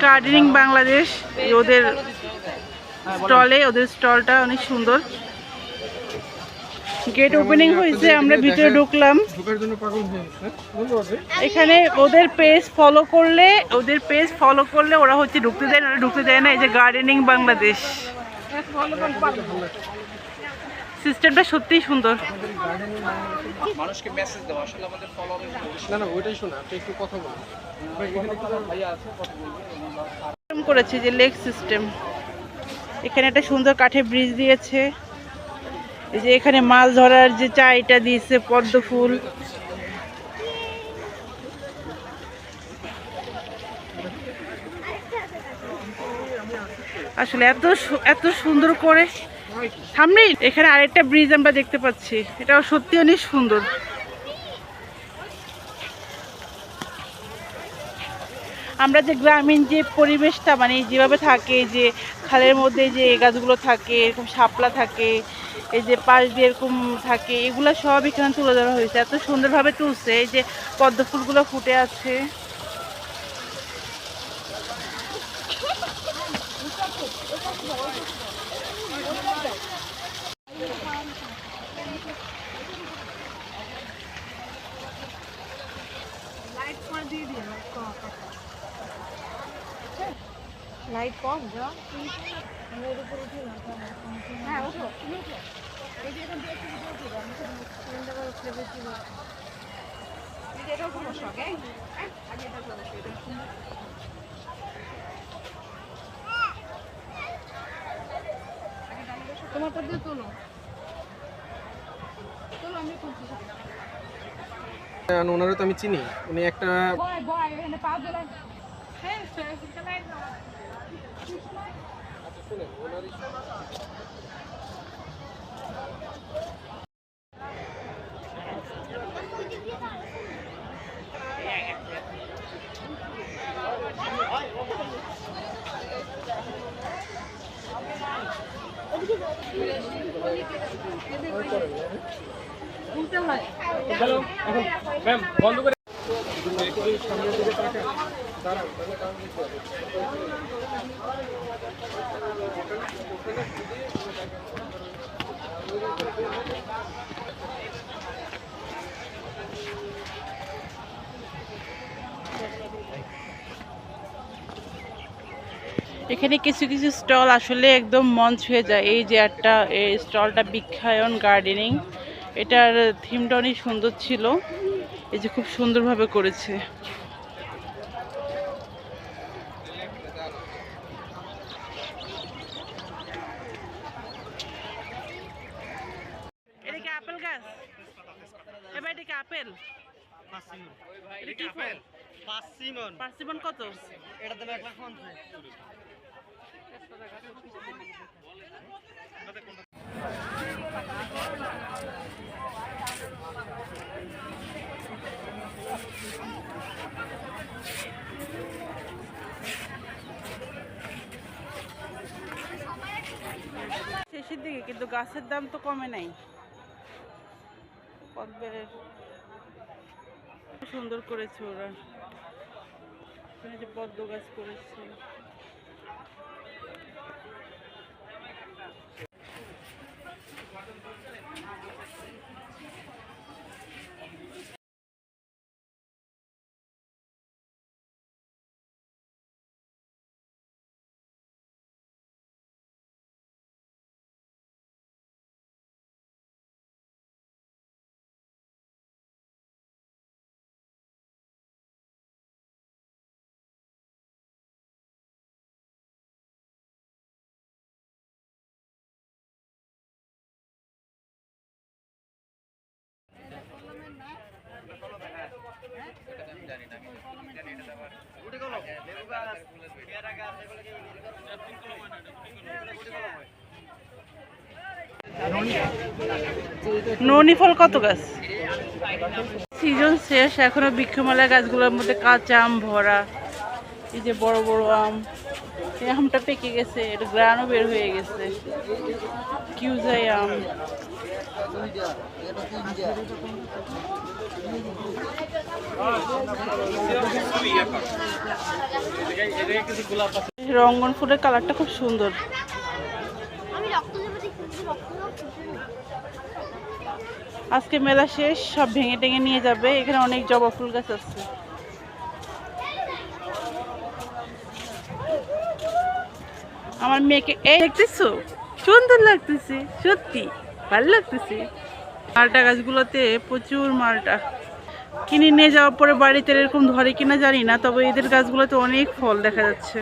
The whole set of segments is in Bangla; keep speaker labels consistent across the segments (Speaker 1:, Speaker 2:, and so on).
Speaker 1: গার্ডেনিং বাংলাদেশ, ওদের স্টলটা অনেক সুন্দর। গেট ওপেনিং হয়েছে, আমরা ভিতরে ঢুকলাম। এখানে ওদের পেজ ফলো করলে ওরা হচ্ছে ঢুকতে দেয় না। এই যে গার্ডেনিং বাংলাদেশ, সিস্টেমটা সত্যিই সুন্দর।
Speaker 2: মানুষকে মেসেজ দাও, আসলে আমাদের ফলোয়ার না ওইটাই শোনা, আপনি একটু কথা বলুন। এখানে একটা ভাইয়া আছে, কথা বলবে।
Speaker 1: করেছে যে লেক সিস্টেম, এখানে একটা সুন্দর কাঠের ব্রিজ দিয়েছে। এই যে এখানে মাছ ধরার যে চাইটা দিয়েছে, পদ্ম ফুল। আসলে এত সুন্দর করে সামনে এখানে আরেকটা ব্রিজ আমরা দেখতে পাচ্ছি, এটাও সত্যি অনেক সুন্দর। আমরা যে গ্রামীণ যে পরিবেশটা মানে যেভাবে থাকে, যে খালের মধ্যে যে গাছগুলো থাকে, এরকম শাপলা থাকে, এই যে পাশ দিয়ে এরকম থাকে, এগুলো সব এখানে তুলে ধরা হয়েছে। এত সুন্দরভাবে তুলছে। এই যে পদ্ম ফুলগুলো ফুটে আছে। লাইট কম যা, আমরা এর উপর উঠি না। হ্যাঁ ওঠো, তুমি ওঠো। এই যে এখন দিয়ে একটু ভিডিও দিবা, আমি সিলিন্ডার করে উঠলে বেশি ভালো। এই যে এটাও সমস্যা, ওকে? আগে এটা সমস্যা, এটা তোমারটা দিয়ে তোলো, আমি তুলছি।
Speaker 2: ওনারও তো আমি চিনি, উনি একটা
Speaker 1: বয় এখানে পা দিলেন। হ্যাঁ লাইট দাও।
Speaker 2: বন্ধ করে
Speaker 1: এখানে কিছু কিছু স্টল আসলে একদম মন ছুঁয়ে যায়। এই যে একটা এই স্টলটা বিখ্যায়ন গার্ডেনিং, এটার থিমটা অনেক সুন্দর ছিল। এই যে খুব সুন্দরভাবে করেছে। এটা কি আপেল গাছ? এবার এটা কি আপেল? এটা কি ফল? পার্সিমন কত?
Speaker 2: এটা দাম 1,50,000।
Speaker 1: শেষের দিকে কিন্তু গাছের দাম তো কমে নাই। পদ্মের সুন্দর করেছে ওরা, এখানে যে পদ্ম গাছ করেছে। ননি ফল কত গাছ? সিজন শেষ, এখনো বৃক্ষমালা গাছগুলোর মধ্যে কাঁচা আম ভরা। এই যে বড় বড় আম, এই আমটা পেকে গেছে, এটা গ্রানও বের হয়ে গেছে। কিউজাই আম। রঙ্গন ফুলের কালারটা খুব সুন্দর। আজকে মেলা শেষ, সব ভেঙে টেঙে নিয়ে যাবে। এখানে অনেক জবা ফুল গাছ আছে। আমার মেয়েকে এই দেখতেছো, সুন্দর লাগতেছে, সত্যি ভালো লাগতেছে। মালটা গাছগুলোতে প্রচুর মালটা। কিনে নিয়ে যাওয়ার পরে বাড়িতে এরকম ধরে কিনা জানি না, তবে এদের গাছগুলোতে অনেক ফল দেখা যাচ্ছে।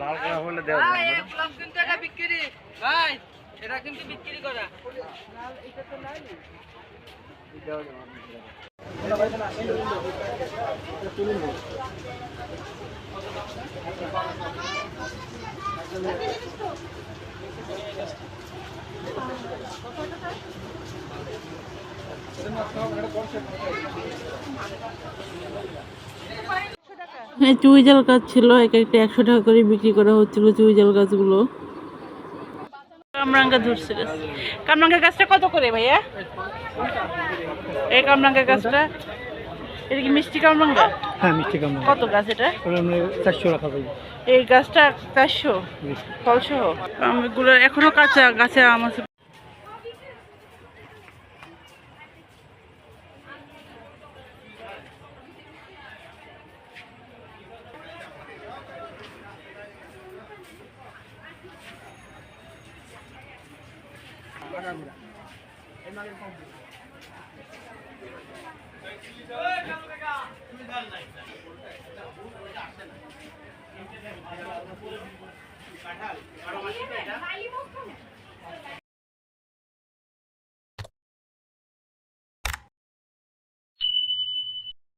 Speaker 2: লাল কালার হলে দেওয়া যাবে না।
Speaker 3: কিন্তু এটা বিক্রি ভাই, এটা কিন্তু বিক্রি করা।
Speaker 1: চুইঝাল গাছ ছিল, এক একটা 100 টাকা করে বিক্রি করা হচ্ছিল চুইঝাল গাছগুলো। কামরাঙ্গা ধরছে গাছ। কামরাঙ্গা গাছটা কত করে ভাইয়া? এই কামরাঙ্গা গাছটা, এটা কি মিষ্টি কামরাঙ্গা?
Speaker 3: হ্যাঁ, মিষ্টি কামড়।
Speaker 1: কত গাছ এটা?
Speaker 3: 400 টাকা পাই।
Speaker 1: এই গাছটা 400 ফলসহ। আমগুলো এখনো কাঁচা, গাছে আম আছে।